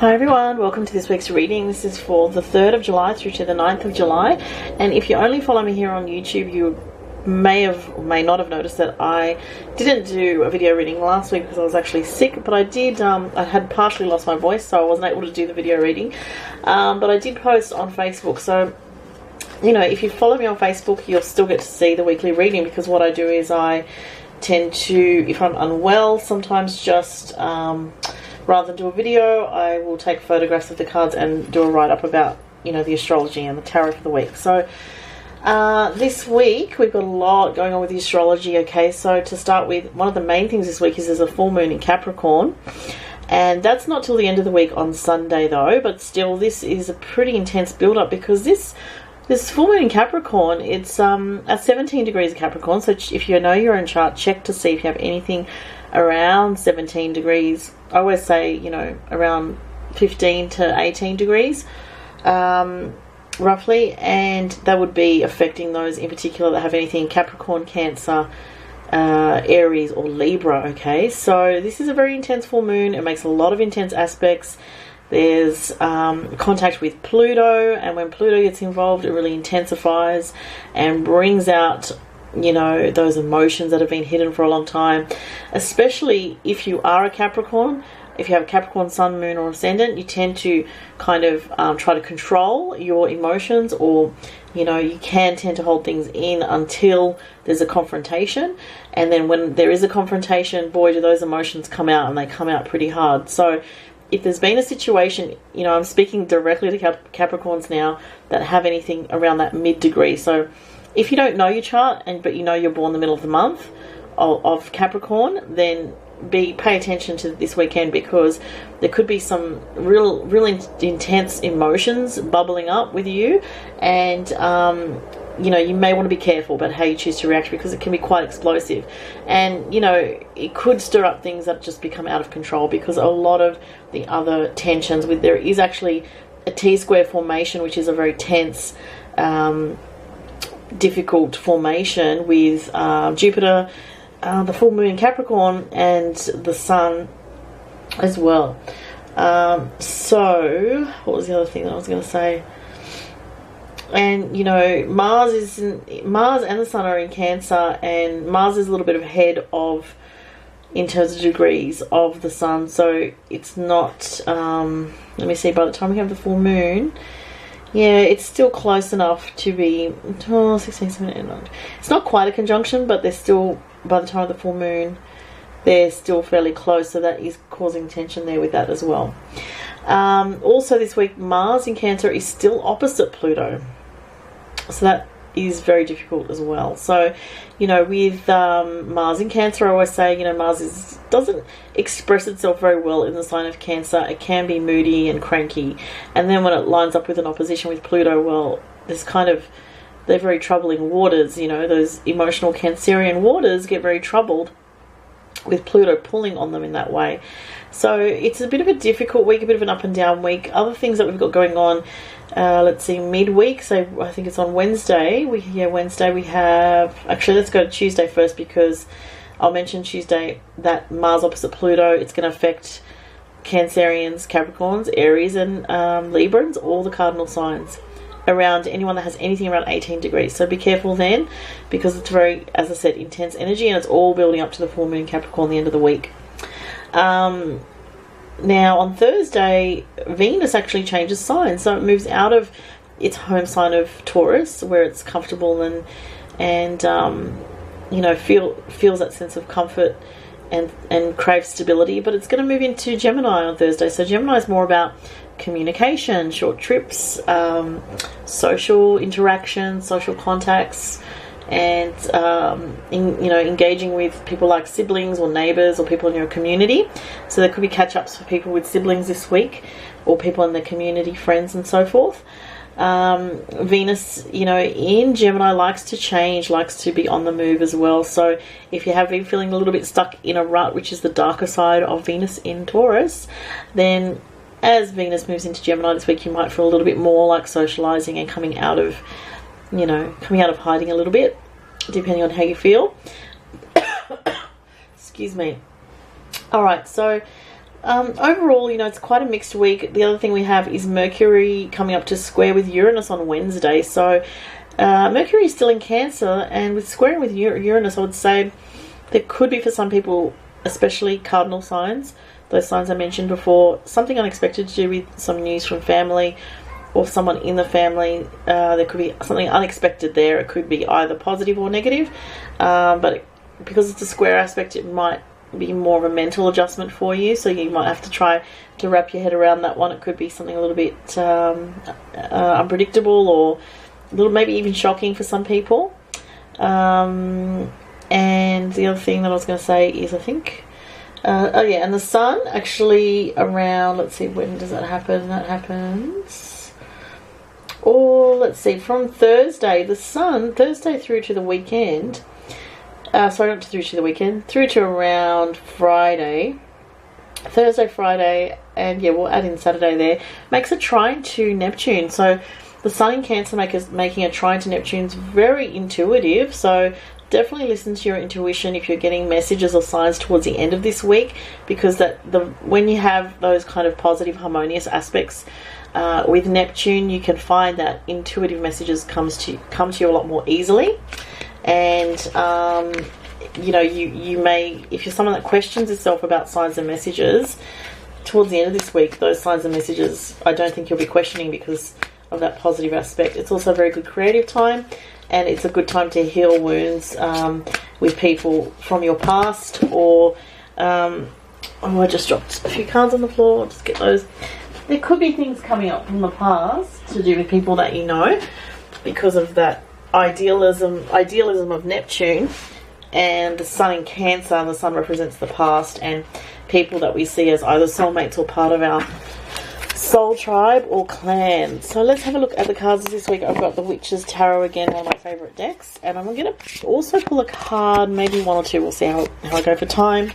Hi everyone, welcome to this week's reading. This is for the 3rd of July through to the 9th of July. And if you only follow me here on YouTube, you may have or may not have noticed that I didn't do a video reading last week because I was actually sick, but I did, I had partially lost my voice, so I wasn't able to do the video reading. But I did post on Facebook, so you know, if you follow me on Facebook, you'll still get to see the weekly reading, because what I do is I tend to, if I'm unwell, sometimes just rather than do a video, I will take photographs of the cards and do a write-up about, you know, the astrology and the tarot for the week. So this week we've got a lot going on with the astrology. Okay, so to start with, one of the main things this week is there's a full moon in Capricorn, and that's not till the end of the week on Sunday though, but still this is a pretty intense build-up, because this full moon in Capricorn, it's at 17 degrees of Capricorn. So if you know your own chart, check to see if you have anything around 17 degrees. I always say, you know, around 15 to 18 degrees roughly, and that would be affecting those in particular that have anything Capricorn, Cancer, Aries or Libra. Okay, so this is a very intense full moon. It makes a lot of intense aspects. There's contact with Pluto, and when Pluto gets involved, it really intensifies and brings out, you know, those emotions that have been hidden for a long time. Especially if you are a Capricorn, if you have a Capricorn sun, moon or ascendant, you tend to kind of try to control your emotions, or, you know, you can tend to hold things in until there's a confrontation. And then when there is a confrontation, boy, do those emotions come out, and they come out pretty hard. So if there's been a situation, you know, I'm speaking directly to Capricorns now that have anything around that mid-degree. So if you don't know your chart, but you know you're born the middle of the month of Capricorn, then pay attention to this weekend, because there could be some real intense emotions bubbling up with you, and you know, you may want to be careful about how you choose to react, because it can be quite explosive, and you know, it could stir up things that just become out of control, because a lot of the other tensions there is actually a T-square formation, which is a very tense, difficult formation with Jupiter, the full moon in Capricorn, and the Sun as well. So what was the other thing that I was going to say? And you know, Mars and the Sun are in Cancer, and Mars is a little bit ahead of, in terms of degrees, of the Sun. So it's not, let me see, by the time we have the full moon, yeah, it's still close enough to be 16, 17, 9. It's not quite a conjunction, but they're still, by the time of the full moon, they're still fairly close. So that is causing tension there with that as well. Also this week, Mars in Cancer is still opposite Pluto. So that is very difficult as well. So, you know, with Mars in Cancer, I always say, you know, Mars doesn't express itself very well in the sign of Cancer. It can be moody and cranky. And then when it lines up with an opposition with Pluto, well, there's kind of, they're very troubling waters, you know, those emotional Cancerian waters get very troubled with Pluto pulling on them in that way. So it's a bit of a difficult week, a bit of an up and down week. Other things that we've got going on, let's see, midweek, so I think it's on Wednesday. Wednesday we have, actually let's go to Tuesday first, because I'll mention Tuesday that Mars opposite Pluto, it's going to affect Cancerians, Capricorns, Aries and Librans, all the cardinal signs, around anyone that has anything around 18 degrees. So be careful then, because it's very, as I said, intense energy, and it's all building up to the full moon in Capricorn the end of the week. Now on Thursday, Venus actually changes signs, so it moves out of its home sign of Taurus, where it's comfortable and you know, feels that sense of comfort and craves stability, but it's going to move into Gemini on Thursday. So Gemini is more about communication, short trips, social interaction, social contacts, and you know, engaging with people like siblings or neighbors or people in your community. So there could be catch-ups for people with siblings this week, or people in the community, friends and so forth. Venus, you know, in Gemini likes to change, likes to be on the move as well. So if you have been feeling a little bit stuck in a rut, which is the darker side of Venus in Taurus, then as Venus moves into Gemini this week, you might feel a little bit more like socializing and coming out of, you know, coming out of hiding a little bit, depending on how you feel. Excuse me. All right, so Overall, you know, it's quite a mixed week. The other thing we have is Mercury coming up to square with Uranus on Wednesday. So Mercury is still in Cancer, and with squaring with Uranus, I would say there could be for some people, especially cardinal signs, those signs I mentioned before, something unexpected to do with some news from family or someone in the family. There could be something unexpected there. It could be either positive or negative, but because it's a square aspect, it might be more of a mental adjustment for you, so you might have to try to wrap your head around that one. It could be something a little bit unpredictable, or a little, maybe even shocking for some people. And the other thing that I was going to say is, I think, oh yeah, and the sun actually around, let's see, when does that happen? That happens, or let's see, from Thursday, the sun, Thursday through to the weekend, sorry, not through to the weekend, through to around Friday, Thursday, Friday, and yeah, we'll add in Saturday there, makes a trine to Neptune. So the sun in Cancer making a trine to Neptune is very intuitive, so definitely listen to your intuition if you're getting messages or signs towards the end of this week, because when you have those kind of positive, harmonious aspects with Neptune, you can find that intuitive messages come to you a lot more easily. And you know, you may, if you're someone that questions yourself about signs and messages, towards the end of this week, those signs and messages, I don't think you'll be questioning because of that positive aspect. It's also a very good creative time, and it's a good time to heal wounds with people from your past, or oh, I just dropped a few cards on the floor. I'll just get those. There could be things coming up from the past to do with people that you know, because of that idealism of Neptune, and the sun in Cancer, and the sun represents the past and people that we see as either soulmates or part of our soul tribe or clan. So let's have a look at the cards this week. I've got the Witch's Tarot again, one of my favourite decks, and I'm going to also pull a card, maybe one or two, we'll see how I go for time,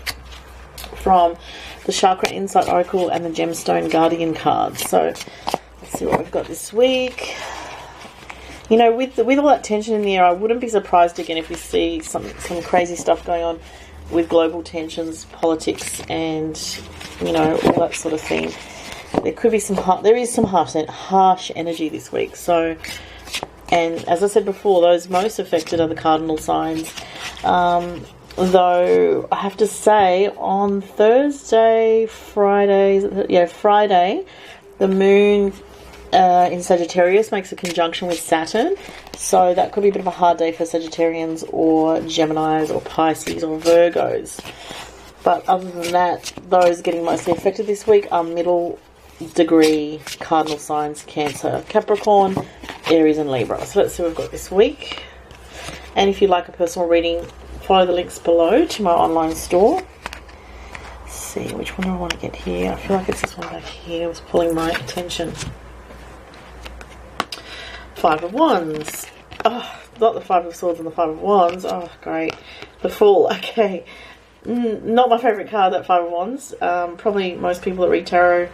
from the Chakra Insight Oracle and the Gemstone Guardian cards. So let's see what we've got this week. You know, with all that tension in the air, I wouldn't be surprised again if we see some crazy stuff going on with global tensions, politics, and, you know, all that sort of thing. There could be there is some harsh energy this week. So, and as I said before, those most affected are the cardinal signs. Though I have to say, on Thursday, Friday, the moon in Sagittarius makes a conjunction with Saturn, so that could be a bit of a hard day for Sagittarians or Geminis or Pisces or Virgos. But other than that, those getting mostly affected this week are middle degree cardinal signs: Cancer, Capricorn, Aries and Libra. So let's see what we've got this week. And if you'd like a personal reading, follow the links below to my online store. Let's see, which one do I want to get here? I feel like it's this one back here. It was pulling my attention. Five of Wands. Oh, not the Five of Swords and the Five of Wands. Oh, great. The Fool. Okay. Not my favourite card, that Five of Wands. Probably most people that read tarot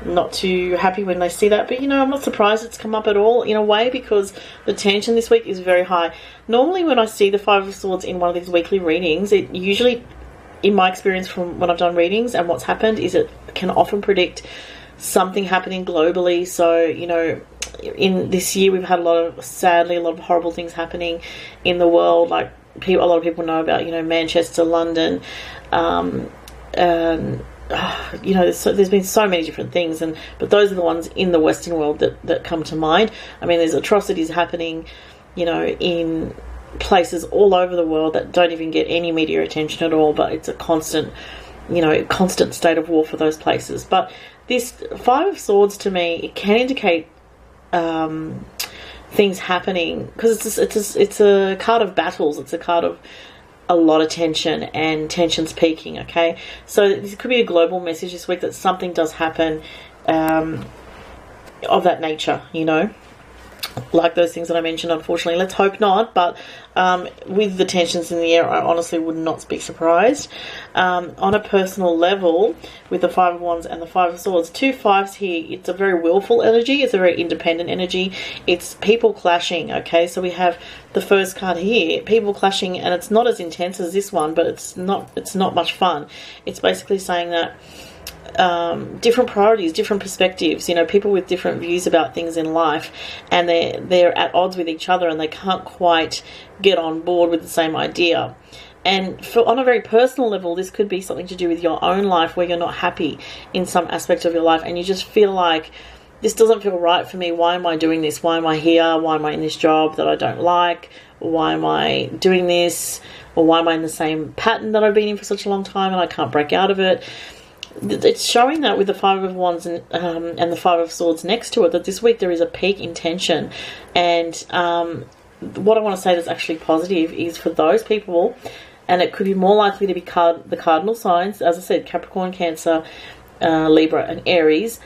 not too happy when they see that. But, you know, I'm not surprised it's come up at all in a way, because the tension this week is very high. Normally when I see the Five of Swords in one of these weekly readings, it usually, in my experience from when I've done readings and what's happened, is it can often predict something happening globally. So, you know, in this year we've had sadly a lot of horrible things happening in the world, like a lot of people know about, you know, Manchester, London, you know, there's been so many different things, but those are the ones in the Western world that come to mind. I mean, there's atrocities happening, you know, in places all over the world that don't even get any media attention at all, but it's a constant state of war for those places. But this Five of Swords, to me, it can indicate things happening, because it's a card of battles. It's a card of a lot of tension, and tension's peaking. Okay, so this could be a global message this week that something does happen of that nature, you know, like those things that I mentioned. Unfortunately, let's hope not, but with the tensions in the air, I honestly would not be surprised. On a personal level, with the Five of Wands and the Five of Swords, two fives here, it's a very willful energy, it's a very independent energy, it's people clashing. Okay, so we have the first card here, people clashing, and it's not as intense as this one, but it's not much fun. It's basically saying that different priorities, different perspectives, you know, people with different views about things in life, and they're at odds with each other and they can't quite get on board with the same idea. And on a very personal level, this could be something to do with your own life where you're not happy in some aspect of your life and you just feel like, this doesn't feel right for me. Why am I doing this? Why am I here? Why am I in this job that I don't like? Why am I doing this? Or why am I in the same pattern that I've been in for such a long time and I can't break out of it? It's showing that with the Five of Wands and the Five of Swords next to it, that this week there is a peak in tension. And what I want to say that's actually positive is for those people, and it could be more likely to be the cardinal signs, as I said, Capricorn, Cancer, Libra and Aries.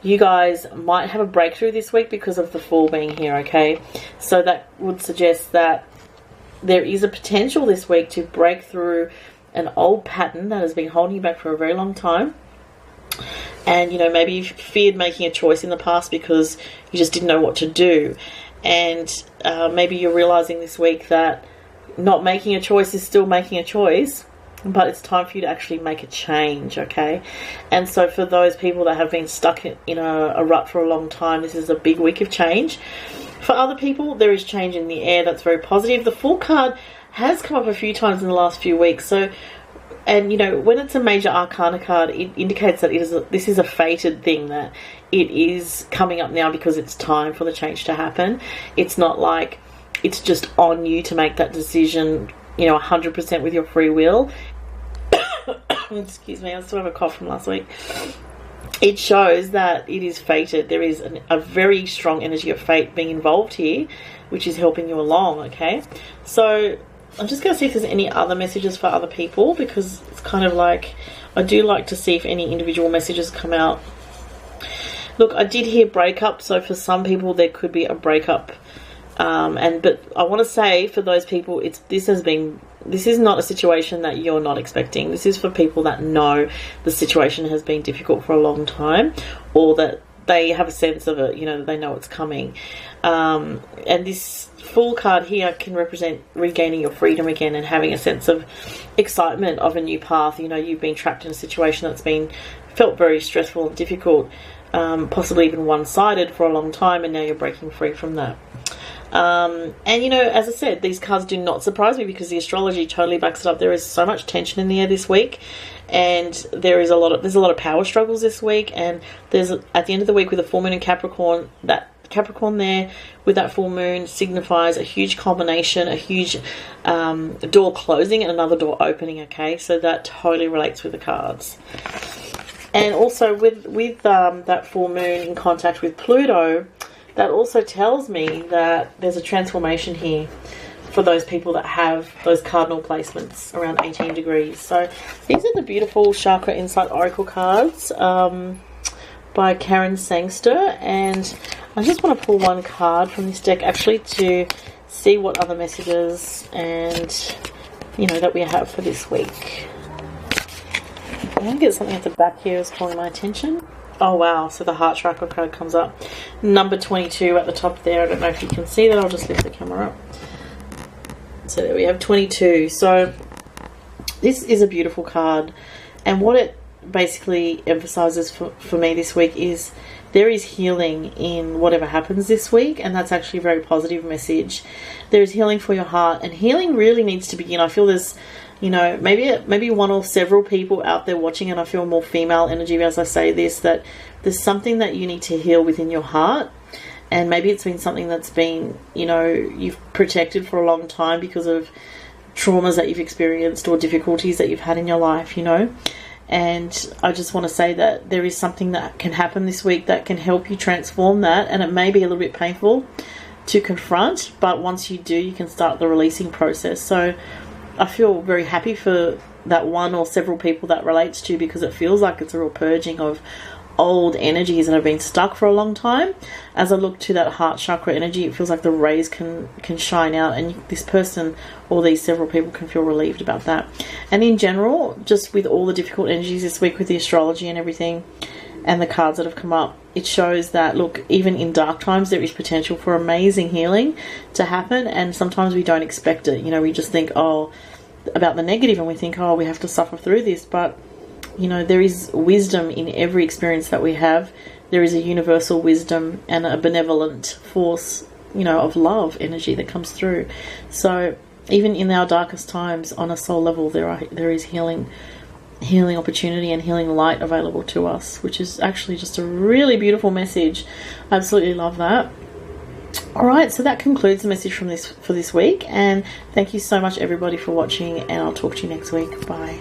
You guys might have a breakthrough this week because of the Fool being here, okay? So that would suggest that there is a potential this week to break through an old pattern that has been holding you back for a very long time. And, you know, maybe you feared making a choice in the past because you just didn't know what to do. And maybe you're realizing this week that not making a choice is still making a choice, but it's time for you to actually make a change, okay? And so for those people that have been stuck in a rut for a long time, this is a big week of change. For other people, there is change in the air that's very positive. The Fool card has come up a few times in the last few weeks. So, and you know, when it's a major arcana card, it indicates that this is a fated thing, that it is coming up now because it's time for the change to happen. It's not like it's just on you to make that decision, you know, 100% with your free will. Excuse me, I still have a cough from last week. It shows that it is fated. There is a very strong energy of fate being involved here, which is helping you along, okay? So I'm just going to see if there's any other messages for other people, because it's kind of like, I do like to see if any individual messages come out. Look, I did hear breakup, so for some people there could be a breakup. But I want to say for those people, this is not a situation that you're not expecting. This is for people that know the situation has been difficult for a long time, or that they have a sense of it, you know, they know it's coming. And this Fool card here can represent regaining your freedom again and having a sense of excitement of a new path. You know, you've been trapped in a situation that's felt very stressful and difficult, possibly even one-sided for a long time, and now you're breaking free from that. And you know, as I said, these cards do not surprise me because the astrology totally backs it up. There is so much tension in the air this week, and there's a lot of power struggles this week. And there's at the end of the week with a full moon in Capricorn, that Capricorn there with that full moon signifies a huge culmination, a huge door closing and another door opening, okay? So that totally relates with the cards. And also with that full moon in contact with Pluto, that also tells me that there's a transformation here for those people that have those cardinal placements around 18 degrees. So these are the beautiful Chakra Insight Oracle cards by Karen Sangster, and I just want to pull one card from this deck actually to see what other messages and, you know, that we have for this week. I'm going to get something at the back here is calling my attention. Oh wow, so the Heart Chakra card comes up. Number 22 at the top there. I don't know if you can see that. I'll just lift the camera up. So there we have 22. So this is a beautiful card. And what it basically emphasizes for me this week is there is healing in whatever happens this week. And that's actually a very positive message. There is healing for your heart. And healing really needs to begin. I feel there's, you know, maybe one or several people out there watching, and I feel more female energy as I say this, that there's something that you need to heal within your heart. And maybe it's been something that's been, you know, you've protected for a long time because of traumas that you've experienced or difficulties that you've had in your life, you know. And I just want to say that there is something that can happen this week that can help you transform that. And it may be a little bit painful to confront, but once you do, you can start the releasing process. So I feel very happy for that one or several people that relates to, because it feels like it's a real purging of old energies that have been stuck for a long time. As I look to that heart chakra energy, it feels like the rays can shine out, and this person or these several people can feel relieved about that. And in general, just with all the difficult energies this week with the astrology and everything and the cards that have come up, it shows that, look, even in dark times there is potential for amazing healing to happen. And sometimes we don't expect it, you know, we just think about the negative, and we think, we have to suffer through this. But you know, there is wisdom in every experience that we have. There is a universal wisdom and a benevolent force, you know, of love energy that comes through. So even in our darkest times, on a soul level, there is healing opportunity and healing light available to us, which is actually just a really beautiful message. I absolutely love that. All right, so that concludes the message for this week, and thank you so much everybody for watching, and I'll talk to you next week. Bye.